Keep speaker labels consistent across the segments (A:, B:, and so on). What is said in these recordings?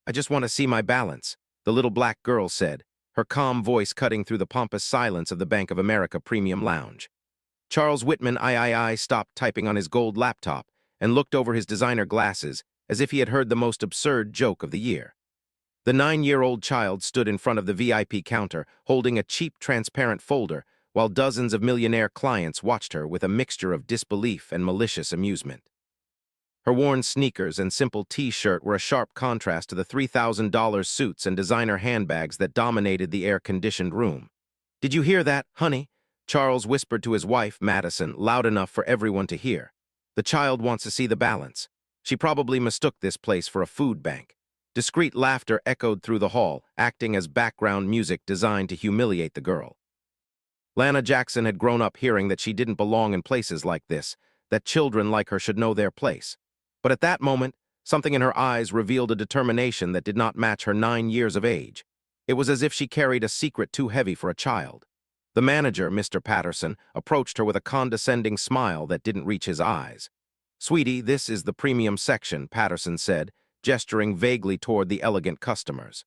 A: I just want to see my balance, the little black girl said, her calm voice cutting through the pompous silence of the Bank of America Premium Lounge. Charles Whitman I stopped typing on his gold laptop and looked over his designer glasses as if he had heard the most absurd joke of the year. The 9-year-old child stood in front of the VIP counter holding a cheap transparent folder while dozens of millionaire clients watched her with a mixture of disbelief and malicious amusement. Her worn sneakers and simple T-shirt were a sharp contrast to the $3,000 suits and designer handbags that dominated the air-conditioned room. "Did you hear that, honey?" Charles whispered to his wife, Madison, loud enough for everyone to hear. "The child wants to see the balance. She probably mistook this place for a food bank." Discreet laughter echoed through the hall, acting as background music designed to humiliate the girl. Lanna Jackson had grown up hearing that she didn't belong in places like this, that children like her should know their place. But at that moment, something in her eyes revealed a determination that did not match her 9 years of age. It was as if she carried a secret too heavy for a child. The manager, Mr. Patterson, approached her with a condescending smile that didn't reach his eyes. "Sweetie, this is the premium section," Patterson said, gesturing vaguely toward the elegant customers.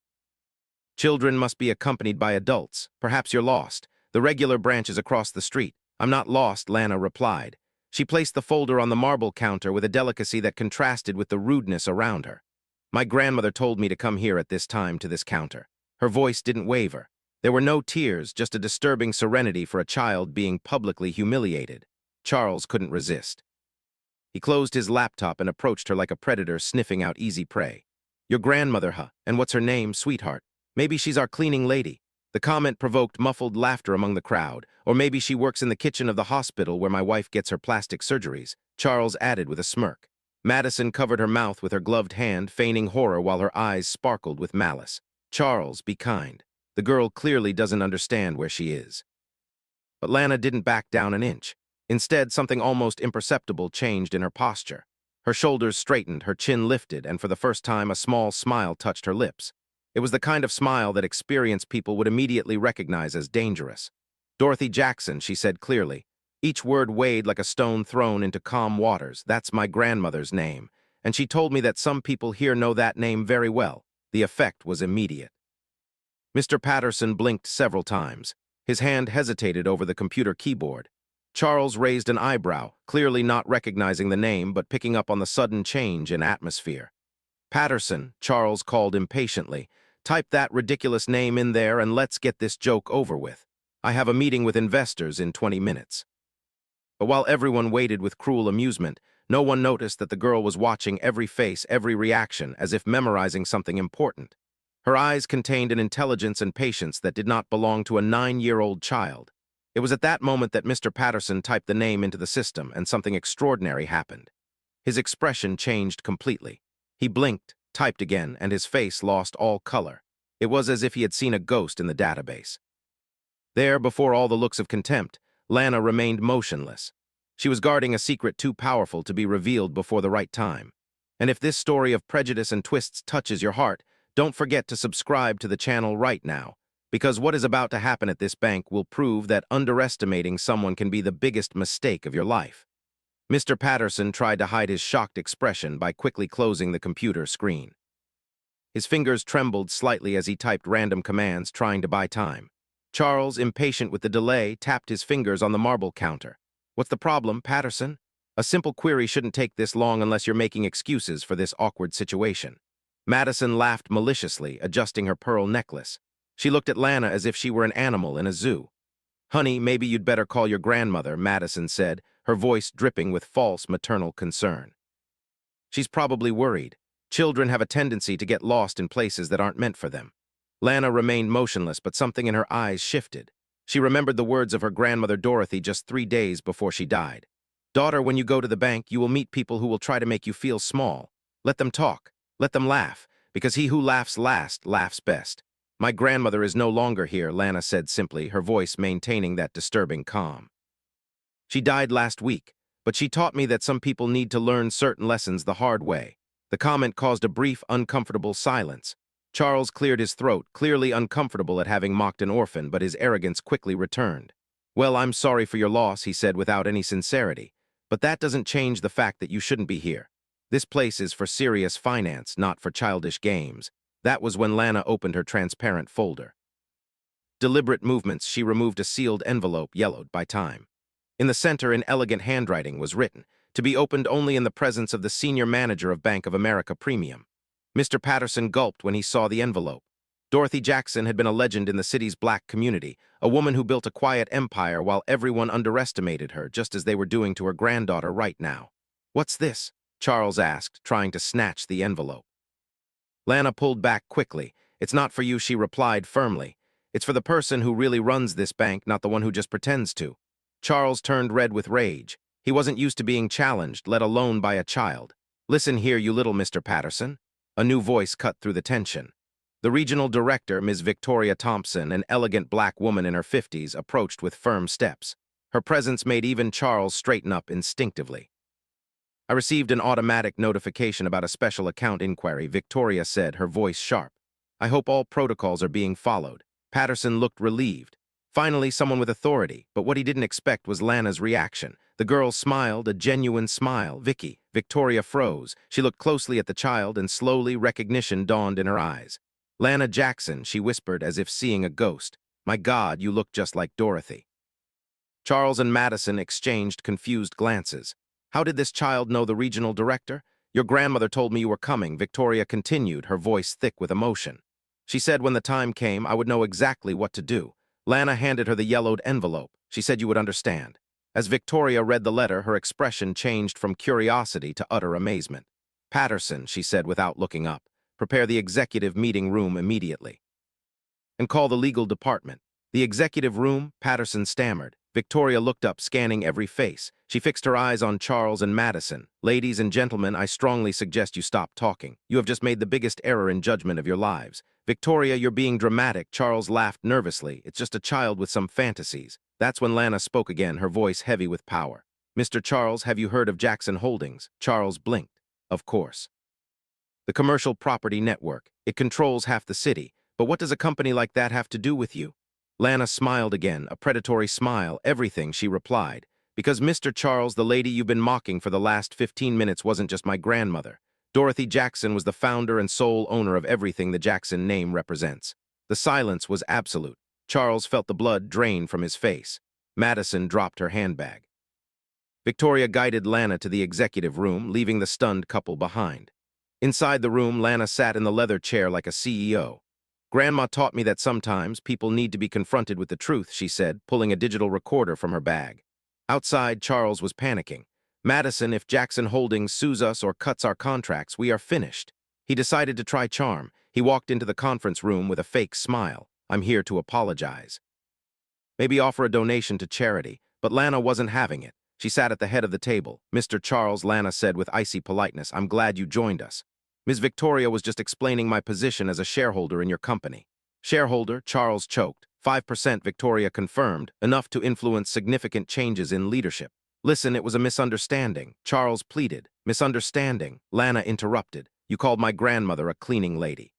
A: "Children must be accompanied by adults. Perhaps you're lost. The regular branch is across the street." "I'm not lost," Lanna replied. She placed the folder on the marble counter with a delicacy that contrasted with the rudeness around her. "My grandmother told me to come here at this time to this counter." Her voice didn't waver. There were no tears, just a disturbing serenity for a child being publicly humiliated. Charles couldn't resist. He closed his laptop and approached her like a predator sniffing out easy prey. "Your grandmother, huh? And what's her name, sweetheart? Maybe she's our cleaning lady." The comment provoked muffled laughter among the crowd. "Or maybe she works in the kitchen of the hospital where my wife gets her plastic surgeries," Charles added with a smirk. Madison covered her mouth with her gloved hand, feigning horror while her eyes sparkled with malice. "Charles, be kind. The girl clearly doesn't understand where she is." But Lanna didn't back down an inch. Instead, something almost imperceptible changed in her posture. Her shoulders straightened, her chin lifted, and for the first time a small smile touched her lips. It was the kind of smile that experienced people would immediately recognize as dangerous. "Dorothy Jackson," she said clearly. Each word weighed like a stone thrown into calm waters. "That's my grandmother's name, and she told me that some people here know that name very well." The effect was immediate. Mr. Patterson blinked several times. His hand hesitated over the computer keyboard. Charles raised an eyebrow, clearly not recognizing the name but picking up on the sudden change in atmosphere. "Patterson," Charles called impatiently, "type that ridiculous name in there and let's get this joke over with. I have a meeting with investors in 20 minutes." But while everyone waited with cruel amusement, no one noticed that the girl was watching every face, every reaction, as if memorizing something important. Her eyes contained an intelligence and patience that did not belong to a 9-year-old child. It was at that moment that Mr. Patterson typed the name into the system and something extraordinary happened. His expression changed completely. He blinked, typed again, and his face lost all color. It was as if he had seen a ghost in the database. There, before all the looks of contempt, Lanna remained motionless. She was guarding a secret too powerful to be revealed before the right time. And if this story of prejudice and twists touches your heart, don't forget to subscribe to the channel right now, because what is about to happen at this bank will prove that underestimating someone can be the biggest mistake of your life. Mr. Patterson tried to hide his shocked expression by quickly closing the computer screen. His fingers trembled slightly as he typed random commands, trying to buy time. Charles, impatient with the delay, tapped his fingers on the marble counter. "What's the problem, Patterson? A simple query shouldn't take this long unless you're making excuses for this awkward situation." Madison laughed maliciously, adjusting her pearl necklace. She looked at Lanna as if she were an animal in a zoo. "Honey, maybe you'd better call your grandmother," Madison said, her voice dripping with false maternal concern. "She's probably worried. Children have a tendency to get lost in places that aren't meant for them." Lanna remained motionless, but something in her eyes shifted. She remembered the words of her grandmother Dorothy just 3 days before she died. "Daughter, when you go to the bank, you will meet people who will try to make you feel small. Let them talk. Let them laugh, because he who laughs last laughs best." "My grandmother is no longer here," Lanna said simply, her voice maintaining that disturbing calm. "She died last week, but she taught me that some people need to learn certain lessons the hard way." The comment caused a brief, uncomfortable silence. Charles cleared his throat, clearly uncomfortable at having mocked an orphan, but his arrogance quickly returned. "Well, I'm sorry for your loss," he said without any sincerity, "but that doesn't change the fact that you shouldn't be here. This place is for serious finance, not for childish games." That was when Lanna opened her transparent folder. Deliberate movements, she removed a sealed envelope yellowed by time. In the center, in elegant handwriting, was written, to be opened only in the presence of the senior manager of Bank of America Premium. Mr. Patterson gulped when he saw the envelope. Dorothy Jackson had been a legend in the city's black community, a woman who built a quiet empire while everyone underestimated her, just as they were doing to her granddaughter right now. "What's this?" Charles asked, trying to snatch the envelope. Lanna pulled back quickly. "It's not for you," she replied firmly. "It's for the person who really runs this bank, not the one who just pretends to." Charles turned red with rage. He wasn't used to being challenged, let alone by a child. "Listen here, you little Mr. Patterson." A new voice cut through the tension. The regional director, Ms. Victoria Thompson, an elegant black woman in her 50s, approached with firm steps. Her presence made even Charles straighten up instinctively. "I received an automatic notification about a special account inquiry," Victoria said, her voice sharp. "I hope all protocols are being followed." Patterson looked relieved. Finally, someone with authority, but what he didn't expect was Lanna's reaction. The girl smiled, a genuine smile. "Vicky." Victoria froze. She looked closely at the child, and slowly recognition dawned in her eyes. "Lanna Jackson," she whispered as if seeing a ghost. "My God, you look just like Dorothy." Charles and Madison exchanged confused glances. "How did this child know the regional director?" "Your grandmother told me you were coming," Victoria continued, her voice thick with emotion. "She said when the time came, I would know exactly what to do." Lanna handed her the yellowed envelope. "She said you would understand." As Victoria read the letter, her expression changed from curiosity to utter amazement. "Patterson," she said without looking up, "prepare the executive meeting room immediately. And call the legal department." "The executive room?" Patterson stammered. Victoria looked up, scanning every face. She fixed her eyes on Charles and Madison. "Ladies and gentlemen, I strongly suggest you stop talking. You have just made the biggest error in judgment of your lives." "Victoria, you're being dramatic." Charles laughed nervously. "It's just a child with some fantasies." That's when Lanna spoke again, her voice heavy with power. "Mr. Charles, have you heard of Jackson Holdings?" Charles blinked. "Of course. The commercial property network. It controls half the city. But what does a company like that have to do with you?" Lanna smiled again, a predatory smile. "Everything," she replied. "Because Mr. Charles, the lady you've been mocking for the last 15 minutes wasn't just my grandmother. Dorothy Jackson was the founder and sole owner of everything the Jackson name represents." The silence was absolute. Charles felt the blood drain from his face. Madison dropped her handbag. Victoria guided Lanna to the executive room, leaving the stunned couple behind. Inside the room, Lanna sat in the leather chair like a CEO. "Grandma taught me that sometimes people need to be confronted with the truth," she said, pulling a digital recorder from her bag. Outside, Charles was panicking. "Madison, if Jackson Holdings sues us or cuts our contracts, we are finished." He decided to try charm. He walked into the conference room with a fake smile. "I'm here to apologize. Maybe offer a donation to charity." But Lanna wasn't having it. She sat at the head of the table. "Mr. Charles," Lanna said with icy politeness, "I'm glad you joined us. Ms. Victoria was just explaining my position as a shareholder in your company." "Shareholder?" Charles choked. 5%, Victoria confirmed, enough to influence significant changes in leadership. "Listen, it was a misunderstanding," Charles pleaded. "Misunderstanding?" Lanna interrupted. "You called my grandmother a cleaning lady.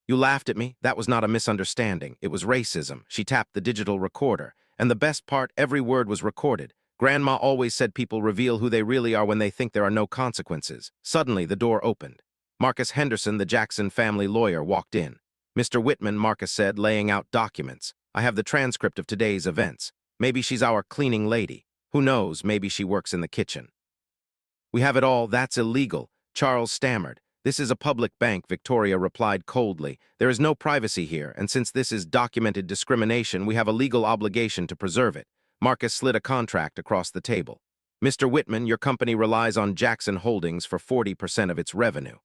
A: You laughed at me. That was not a misunderstanding. It was racism." She tapped the digital recorder. "And the best part, every word was recorded. Grandma always said people reveal who they really are when they think there are no consequences." Suddenly, the door opened. Marcus Henderson, the Jackson family lawyer, walked in. "Mr. Whitman," Marcus said, laying out documents. "I have the transcript of today's events. Maybe she's our cleaning lady. Who knows, maybe she works in the kitchen." "We have it all. That's illegal," Charles stammered. "This is a public bank," Victoria replied coldly. "There is no privacy here, and since this is documented discrimination, we have a legal obligation to preserve it." Marcus slid a contract across the table. "Mr. Whitman, your company relies on Jackson Holdings for 40% of its revenue."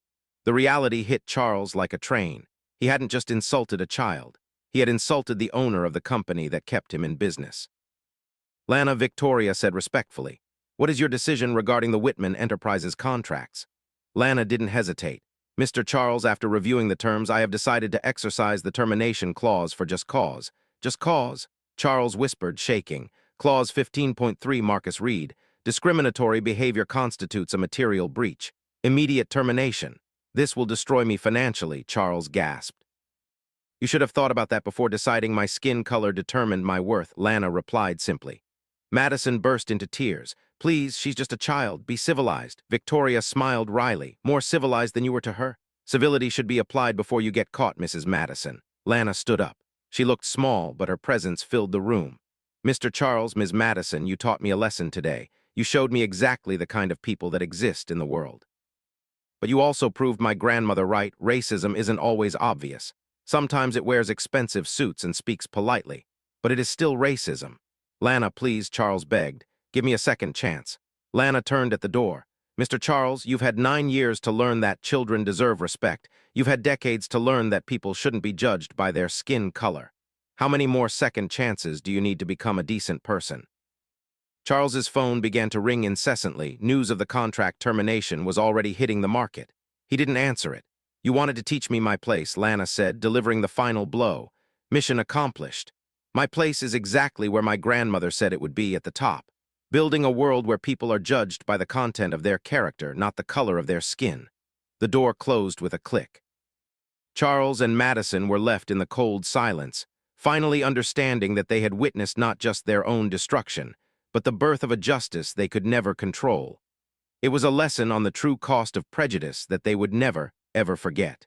A: The reality hit Charles like a train. He hadn't just insulted a child. He had insulted the owner of the company that kept him in business. "Lanna," Victoria said respectfully, "what is your decision regarding the Whitman Enterprises contracts?" Lanna didn't hesitate. "Mr. Charles, after reviewing the terms, I have decided to exercise the termination clause for just cause." "Just cause?" Charles whispered, shaking. "Clause 15.3, Marcus read. Discriminatory behavior constitutes a material breach. Immediate termination." "This will destroy me financially," Charles gasped. "You should have thought about that before deciding my skin color determined my worth," Lanna replied simply. Madison burst into tears. "Please, she's just a child. Be civilized." Victoria smiled wryly. "More civilized than you were to her?" Civility should be applied before you get caught, Mrs. Madison. Lanna stood up. She looked small, but her presence filled the room. Mr. Charles, Ms. Madison, you taught me a lesson today. You showed me exactly the kind of people that exist in the world. But you also proved my grandmother right. Racism isn't always obvious. Sometimes it wears expensive suits and speaks politely. But it is still racism. Lanna, please, Charles begged. Give me a second chance. Lanna turned at the door. Mr. Charles, you've had 9 years to learn that children deserve respect. You've had decades to learn that people shouldn't be judged by their skin color. How many more second chances do you need to become a decent person? Charles's phone began to ring incessantly. News of the contract termination was already hitting the market. He didn't answer it. You wanted to teach me my place, Lanna said, delivering the final blow. Mission accomplished. My place is exactly where my grandmother said it would be, at the top. Building a world where people are judged by the content of their character, not the color of their skin. The door closed with a click. Charles and Madison were left in the cold silence, finally understanding that they had witnessed not just their own destruction, but the birth of a justice they could never control. It was a lesson on the true cost of prejudice that they would never, ever forget.